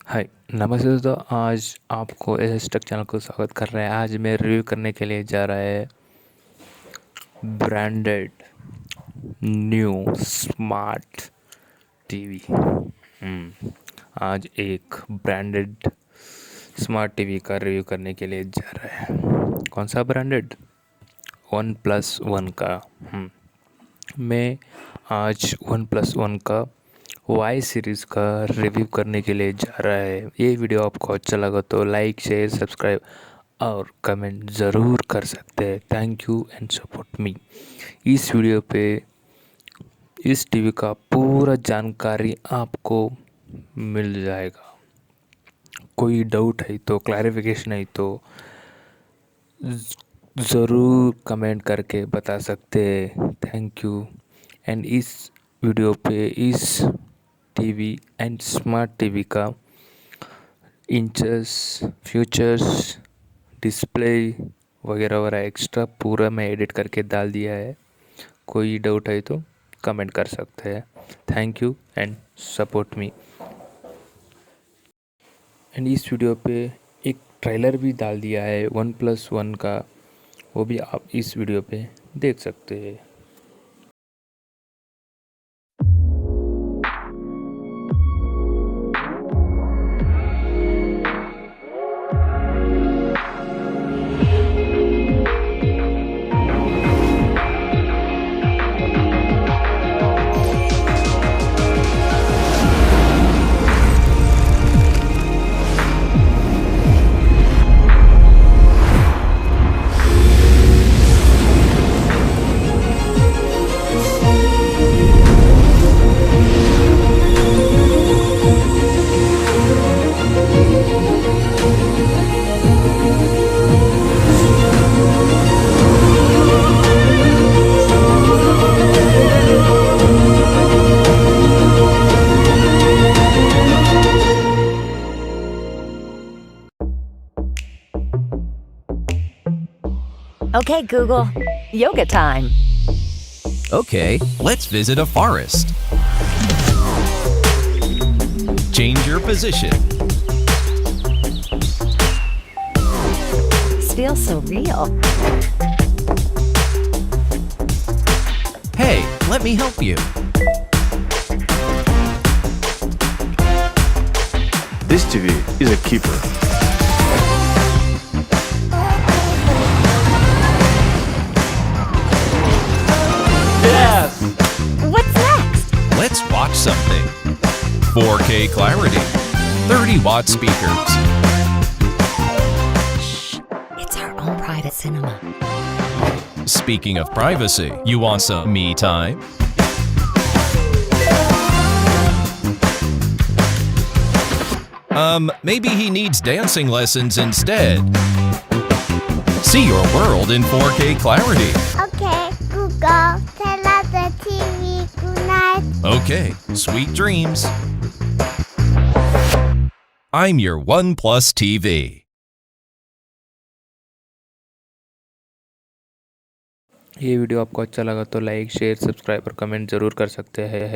हाय, नमस्ते दोस्तों। आज आपको एस टेक चैनल को स्वागत कर रहे हैं। आज मैं रिव्यू करने के लिए जा रहा है ब्रांडेड न्यू स्मार्ट टीवी। आज एक ब्रांडेड स्मार्ट टीवी का रिव्यू करने के लिए जा रहा है। कौन सा ब्रांडेड? वन प्लस वन का। मैं आज वन प्लस वन का वाई सीरीज़ का रिव्यू करने के लिए जा रहा है। ये वीडियो आपको अच्छा लगा तो लाइक शेयर सब्सक्राइब और कमेंट ज़रूर कर सकते हैं। Thank you and support me. इस वीडियो पे इस टीवी का पूरा जानकारी आपको मिल जाएगा। कोई डाउट है तो क्लैरिफिकेशन है तो ज़रूर कमेंट करके बता सकते हैं। Thank you. एंड इस वीडियो पे इस टीवी एंड स्मार्ट टीवी का इंचेस फीचर्स डिस्प्ले वगैरह वगैरह एक्स्ट्रा पूरा मैं एडिट करके डाल दिया है। कोई डाउट है तो कमेंट कर सकते हैं। Thank you and support me. And इस वीडियो पे एक ट्रेलर भी डाल दिया है वन प्लस वन का, वो भी आप इस वीडियो पे देख सकते हैं। Okay, Google, yoga time. Okay, let's visit a forest. Change your position. This feels so real. Hey, let me help you. This TV is a keeper. What's next? Let's watch something. 4K clarity. 30-watt speakers. Shh, it's our own private cinema. Speaking of privacy, you want some me time? Maybe he needs dancing lessons instead. See your world in 4K clarity. Okay, Google, tell us the TV good night. Okay, sweet dreams. I'm your OnePlus TV. ये video आपको अच्छा लगा तो like share subscribe और comment ज़रूर कर सकते हैं।